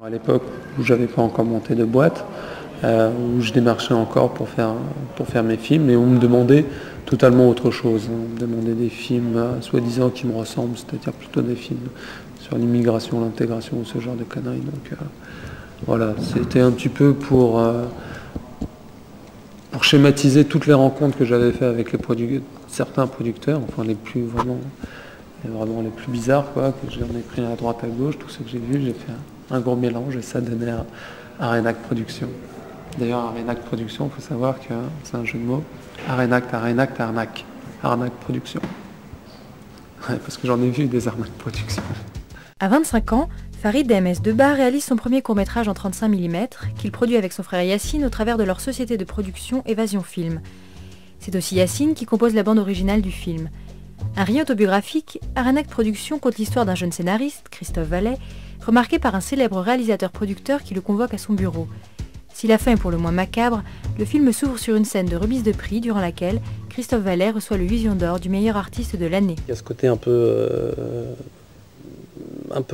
À l'époque où j'avais pas encore monté de boîte, où je démarchais encore pour faire mes films, et on me demandait totalement autre chose. On me demandait des films soi-disant qui me ressemblent, c'est-à-dire plutôt des films sur l'immigration, l'intégration, ce genre de conneries. Donc voilà, c'était un petit peu pour schématiser toutes les rencontres que j'avais fait avec certains producteurs, enfin les plus vraiment les plus bizarres, quoi, que j'en ai pris à droite à gauche, tout ce que j'ai vu, j'ai fait un gros mélange et ça donnait à Arenac Productions. D'ailleurs, Arenac Productions, il faut savoir que c'est un jeu de mots. Arenac, arnaque. Arnac Productions. Ouais, parce que j'en ai vu des Arnac Productions. À 25 ans, Farid MS Debat réalise son premier court-métrage en 35 mm qu'il produit avec son frère Yacine au travers de leur société de production Évasion Film. C'est aussi Yacine qui compose la bande originale du film. Un rien autobiographique, Arenac Productions conte l'histoire d'un jeune scénariste, Christophe Vallet, remarqué par un célèbre réalisateur-producteur qui le convoque à son bureau. Si la fin est pour le moins macabre, le film s'ouvre sur une scène de remise de prix durant laquelle Christophe Vallet reçoit le Vision d'Or du meilleur artiste de l'année. Il y a ce côté un peu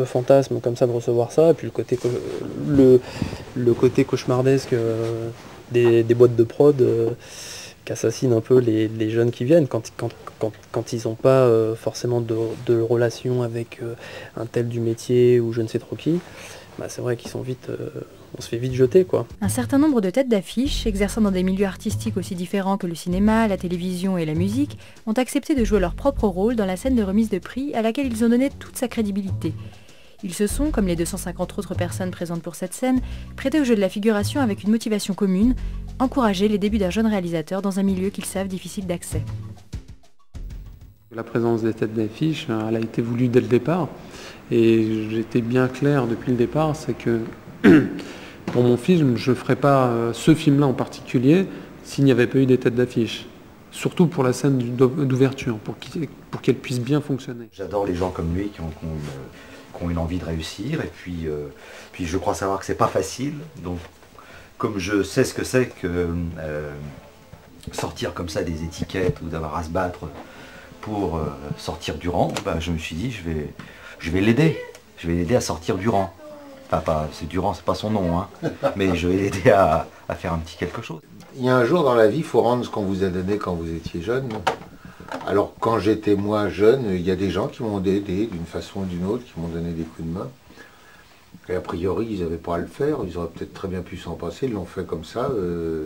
fantasme comme ça de recevoir ça, et puis le côté cauchemardesque des boîtes de prod qui assassinent un peu les jeunes qui viennent quand ils n'ont pas forcément de relation avec un tel du métier ou je ne sais trop qui. Bah, c'est vrai qu'ils sont on se fait vite jeter, quoi. Un certain nombre de têtes d'affiche, exerçant dans des milieux artistiques aussi différents que le cinéma, la télévision et la musique, ont accepté de jouer leur propre rôle dans la scène de remise de prix à laquelle ils ont donné toute sa crédibilité. Ils se sont, comme les 250 autres personnes présentes pour cette scène, prêtés au jeu de la figuration avec une motivation commune, encourager les débuts d'un jeune réalisateur dans un milieu qu'ils savent difficile d'accès. La présence des têtes d'affiche, elle a été voulue dès le départ. Et j'étais bien clair depuis le départ, c'est que pour mon film, je ne ferais pas ce film-là en particulier s'il n'y avait pas eu des têtes d'affiche. Surtout pour la scène d'ouverture, pour qu'elle puisse bien fonctionner. J'adore les gens comme lui qui ont une envie de réussir, et puis je crois savoir que c'est pas facile. Donc, comme je sais ce que c'est que sortir comme ça des étiquettes ou d'avoir à se battre pour sortir du rang, bah, je me suis dit je vais l'aider. Je vais l'aider à sortir du rang. Enfin, c'est Durand, c'est pas son nom, hein, mais je vais l'aider à faire un petit quelque chose. Il y a un jour dans la vie, il faut rendre ce qu'on vous a donné quand vous étiez jeune. Alors quand j'étais moi jeune, il y a des gens qui m'ont aidé d'une façon ou d'une autre, qui m'ont donné des coups de main. Et a priori, ils n'avaient pas à le faire, ils auraient peut-être très bien pu s'en passer, ils l'ont fait comme ça,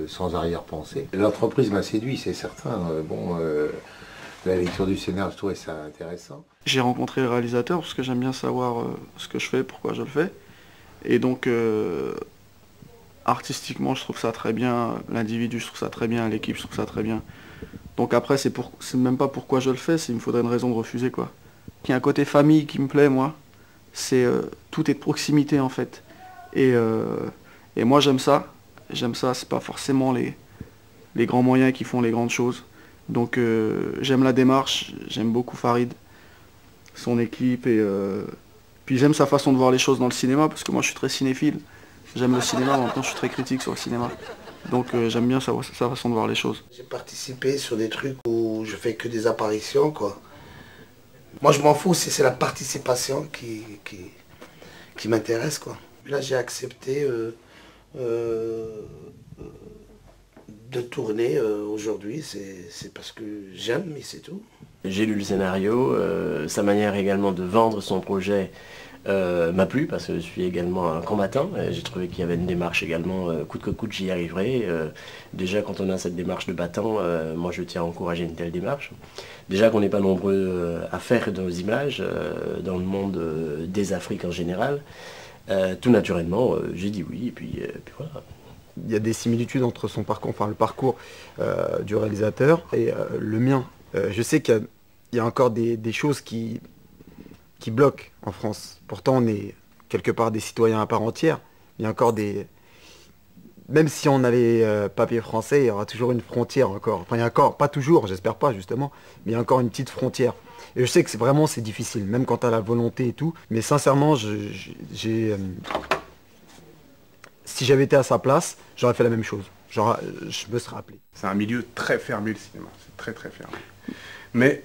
sans arrière-pensée. L'entreprise m'a séduit, c'est certain. La lecture du scénario, je trouvais ça intéressant. J'ai rencontré le réalisateur parce que j'aime bien savoir ce que je fais, pourquoi je le fais. Et donc, artistiquement, je trouve ça très bien, l'individu, je trouve ça très bien, l'équipe, je trouve ça très bien. Donc après, c'est même pas pourquoi je le fais, il me faudrait une raison de refuser, quoi. Il y a un côté famille qui me plaît, moi. C'est tout est de proximité, en fait. Et moi, j'aime ça. J'aime ça, c'est pas forcément les grands moyens qui font les grandes choses. Donc j'aime la démarche, j'aime beaucoup Farid, son équipe, et puis j'aime sa façon de voir les choses dans le cinéma, parce que moi je suis très cinéphile. J'aime le cinéma, en même temps je suis très critique sur le cinéma. Donc j'aime bien sa façon de voir les choses. J'ai participé sur des trucs où je fais que des apparitions, quoi. Moi je m'en fous, c'est la participation qui m'intéresse, quoi. Là j'ai accepté de tourner aujourd'hui, c'est parce que j'aime, mais c'est tout. J'ai lu le scénario, sa manière également de vendre son projet m'a plu, parce que je suis également un combattant. J'ai trouvé qu'il y avait une démarche également, coûte que coûte j'y arriverai. Déjà quand on a cette démarche de battant, moi je tiens à encourager une telle démarche. Déjà qu'on n'est pas nombreux à faire nos images dans le monde des Afriques en général. Tout naturellement, j'ai dit oui, et puis voilà. Il y a des similitudes entre son parcours, enfin le parcours du réalisateur et le mien. Je sais qu'il y a encore des choses qui bloquent en France. Pourtant, on est quelque part des citoyens à part entière. Il y a encore des... Même si on a les papiers français, il y aura toujours une frontière encore. Enfin, il y a encore, pas toujours, j'espère pas justement, mais il y a encore une petite frontière. Et je sais que c'est difficile, même quand tu as la volonté et tout. Mais sincèrement, si j'avais été à sa place, j'aurais fait la même chose. Genre, je me serais appelé. C'est un milieu très fermé, le cinéma. C'est très très fermé. Mais,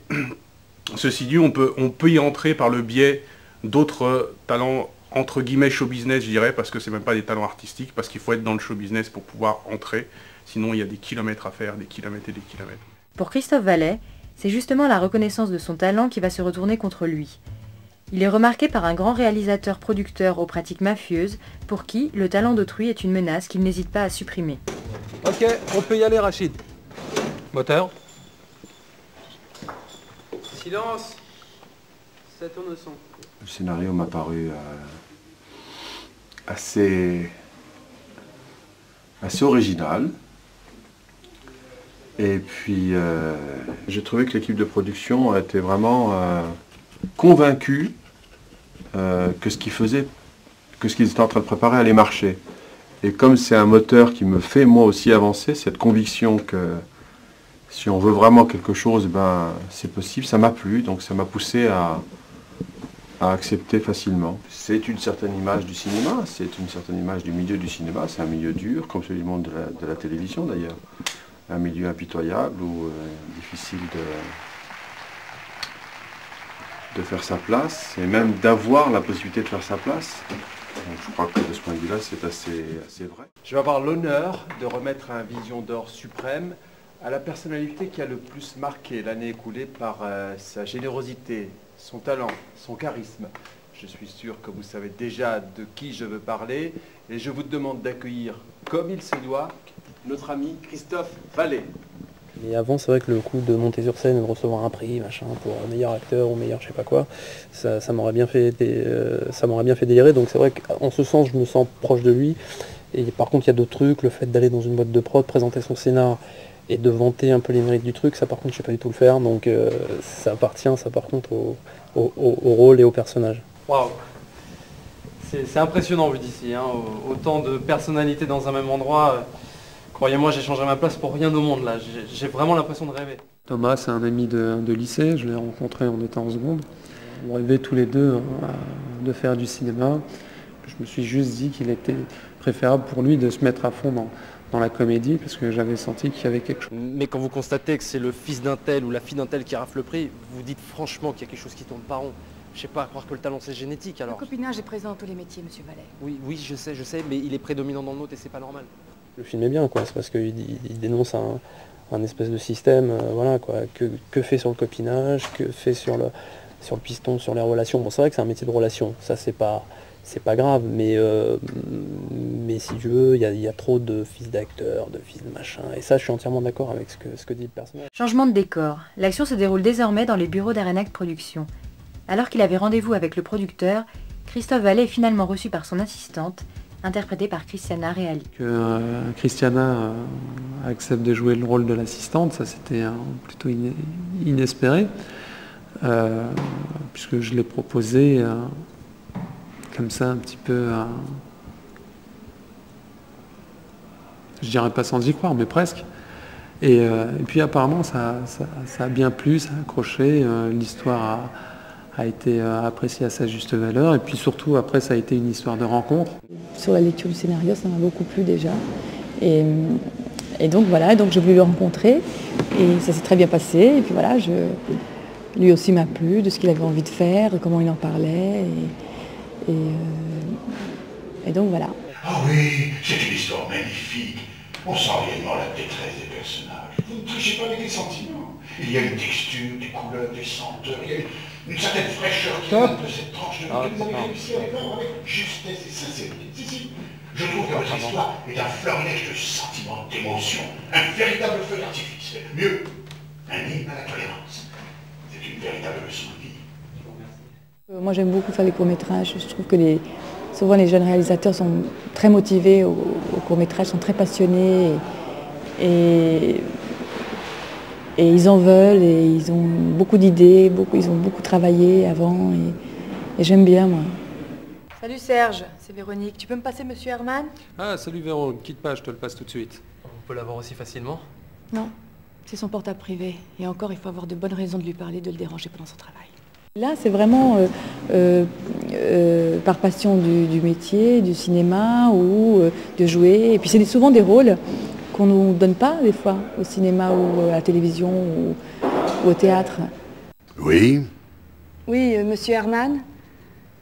ceci dit, on peut y entrer par le biais d'autres talents entre guillemets show business, je dirais, parce que c'est même pas des talents artistiques, parce qu'il faut être dans le show business pour pouvoir entrer. Sinon, il y a des kilomètres à faire, des kilomètres et des kilomètres. Pour Christophe Vallet, c'est justement la reconnaissance de son talent qui va se retourner contre lui. Il est remarqué par un grand réalisateur-producteur aux pratiques mafieuses, pour qui le talent d'autrui est une menace qu'il n'hésite pas à supprimer. Ok, on peut y aller, Rachid. Moteur. Silence. Ça tourne au son. Le scénario m'a paru assez original. Et puis, j'ai trouvé que l'équipe de production était vraiment convaincue que ce qu'ils étaient en train de préparer allait marcher. Et comme c'est un moteur qui me fait moi aussi avancer, cette conviction que si on veut vraiment quelque chose, ben, c'est possible, ça m'a plu, donc ça m'a poussé à accepter facilement. C'est une certaine image du cinéma, c'est une certaine image du milieu du cinéma, c'est un milieu dur, comme celui du monde de la télévision d'ailleurs. Un milieu impitoyable où difficile de faire sa place, et même d'avoir la possibilité de faire sa place. Donc, je crois que de ce point de vue-là, c'est assez vrai. Je vais avoir l'honneur de remettre un Vision d'Or suprême à la personnalité qui a le plus marqué l'année écoulée par sa générosité, son talent, son charisme. Je suis sûr que vous savez déjà de qui je veux parler et je vous demande d'accueillir, comme il se doit, notre ami Christophe Vallet. Et avant, c'est vrai que le coup de monter sur scène et de recevoir un prix, machin, pour meilleur acteur ou meilleur je sais pas quoi, ça m'aurait bien fait délirer. Donc c'est vrai qu'en ce sens, je me sens proche de lui. Et par contre, il y a d'autres trucs, le fait d'aller dans une boîte de prod, présenter son scénar et de vanter un peu les mérites du truc, ça par contre, je sais pas du tout le faire. Donc ça appartient, ça par contre, au rôle et au personnage. Waouh! C'est impressionnant vu d'ici, hein. Autant de personnalités dans un même endroit. Croyez-moi, j'ai changé ma place pour rien au monde là. J'ai vraiment l'impression de rêver. Thomas, c'est un ami de lycée, je l'ai rencontré en étant en seconde. On rêvait tous les deux de faire du cinéma. Je me suis juste dit qu'il était préférable pour lui de se mettre à fond dans la comédie, parce que j'avais senti qu'il y avait quelque chose. Mais quand vous constatez que c'est le fils d'un tel ou la fille d'un tel qui rafle le prix, vous dites franchement qu'il y a quelque chose qui tourne pas rond. Je sais pas, à croire que le talent c'est génétique alors. Le copinage est présent dans tous les métiers, monsieur Vallet. Oui, je sais, mais il est prédominant dans le nôtre et c'est pas normal. Le film est bien, quoi. C'est parce qu'il dénonce un espèce de système, voilà, quoi. Que fait sur le copinage, que fait sur le piston, sur les relations. Bon, c'est vrai que c'est un métier de relation, ça c'est pas grave, mais si tu veux, il y a trop de fils d'acteurs, de fils de machin, et ça je suis entièrement d'accord avec ce que dit le personnage. Changement de décor. L'action se déroule désormais dans les bureaux d'Arenac Productions. Alors qu'il avait rendez-vous avec le producteur, Christophe Vallet est finalement reçu par son assistante, interprétée par Christiana Reali. Que Christiana accepte de jouer le rôle de l'assistante, ça c'était plutôt inespéré, puisque je l'ai proposé comme ça un petit peu, je dirais pas sans y croire, mais presque. Et puis apparemment ça a bien plu, ça a accroché, l'histoire a été appréciée à sa juste valeur, et puis surtout après ça a été une histoire de rencontre. Sur la lecture du scénario, ça m'a beaucoup plu déjà. Et donc voilà, donc j'ai voulu le rencontrer et ça s'est très bien passé. Et puis voilà, lui aussi m'a plu de ce qu'il avait envie de faire, de comment il en parlait. Et donc voilà. Ah oui, c'est une histoire magnifique. On sent réellement la détresse des personnages. Vous ne touchez pas avec les sentiments. Il y a une texture, des couleurs, des senteurs, il y a une certaine fraîcheur qui vient de cette tranche de vie que vous avez réussi à dépeindre avec justesse et sincérité. Si, je trouve que votre histoire est un florilège de sentiments, d'émotions, un véritable feu d'artifice. Mieux, un hymne à la tolérance. C'est une véritable leçon de vie. Moi j'aime beaucoup faire les courts-métrages. Je trouve que souvent les jeunes réalisateurs sont très motivés au court-métrage, sont très passionnés et ils en veulent et ils ont beaucoup d'idées, ils ont beaucoup travaillé avant et j'aime bien moi. Salut Serge, c'est Véronique. Tu peux me passer monsieur Herman? Ah, salut Véron, quitte pas, je te le passe tout de suite. On peut l'avoir aussi facilement? Non, c'est son portable privé. Et encore, il faut avoir de bonnes raisons de lui parler, de le déranger pendant son travail. Là, c'est vraiment par passion du métier, du cinéma ou de jouer. Et puis c'est souvent des rôles qu'on ne nous donne pas des fois au cinéma ou à la télévision ou au théâtre. Oui. Oui, monsieur Herman.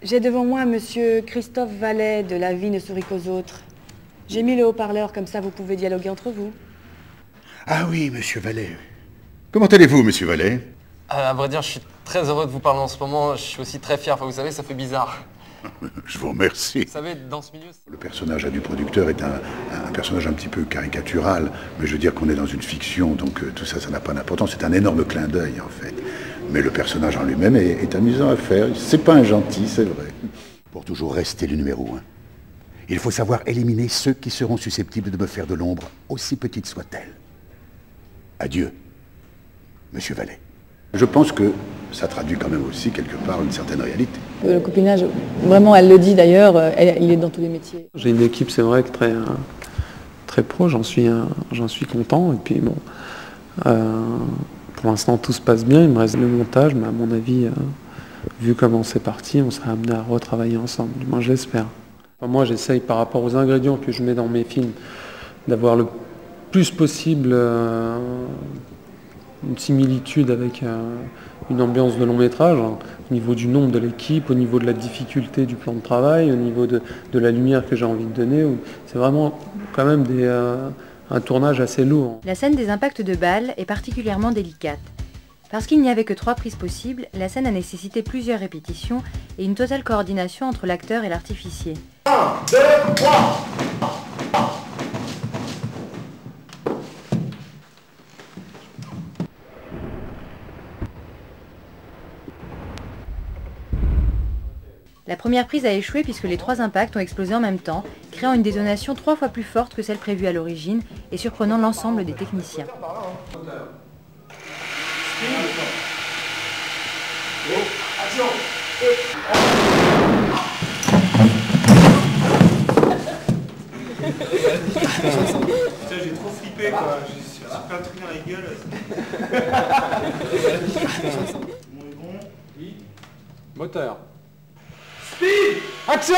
J'ai devant moi monsieur Christophe Vallet de La vie ne sourit qu'aux autres. J'ai mis le haut-parleur, comme ça vous pouvez dialoguer entre vous. Ah oui, monsieur Vallet. Comment allez-vous, monsieur Vallet? À vrai dire, je suis très heureux de vous parler en ce moment. Je suis aussi très fier. Enfin, vous savez, ça fait bizarre. Je vous remercie. Vous savez, dans ce milieu... Le personnage du producteur est un personnage un petit peu caricatural, mais je veux dire qu'on est dans une fiction, donc tout ça, ça n'a pas d'importance. C'est un énorme clin d'œil, en fait. Mais le personnage en lui-même est amusant à faire. C'est pas un gentil, c'est vrai. Pour toujours rester le numéro 1, il faut savoir éliminer ceux qui seront susceptibles de me faire de l'ombre, aussi petite soit-elle. Adieu, monsieur Vallet. Je pense que ça traduit quand même aussi quelque part une certaine réalité. Le copinage, vraiment, elle le dit d'ailleurs, il est dans tous les métiers. J'ai une équipe, c'est vrai, que très pro, j'en suis content. Et puis bon, pour l'instant tout se passe bien, il me reste le montage, mais à mon avis, vu comment c'est parti, on sera amené à retravailler ensemble, du moins j'espère. Enfin, moi j'essaye par rapport aux ingrédients que je mets dans mes films, d'avoir le plus possible une similitude avec une ambiance de long métrage, hein, au niveau du nombre de l'équipe, au niveau de la difficulté du plan de travail, au niveau de la lumière que j'ai envie de donner. C'est vraiment quand même un tournage assez lourd. La scène des impacts de balles est particulièrement délicate. Parce qu'il n'y avait que 3 prises possibles, la scène a nécessité plusieurs répétitions et une totale coordination entre l'acteur et l'artificier. 1, 2, 3. La première prise a échoué puisque les 3 impacts ont explosé en même temps, créant une détonation 3 fois plus forte que celle prévue à l'origine et surprenant l'ensemble des techniciens. J'ai trop flippé quoi, j'ai plein de trucs dans la gueule. Bon, oui. Moteur. Speed! Action!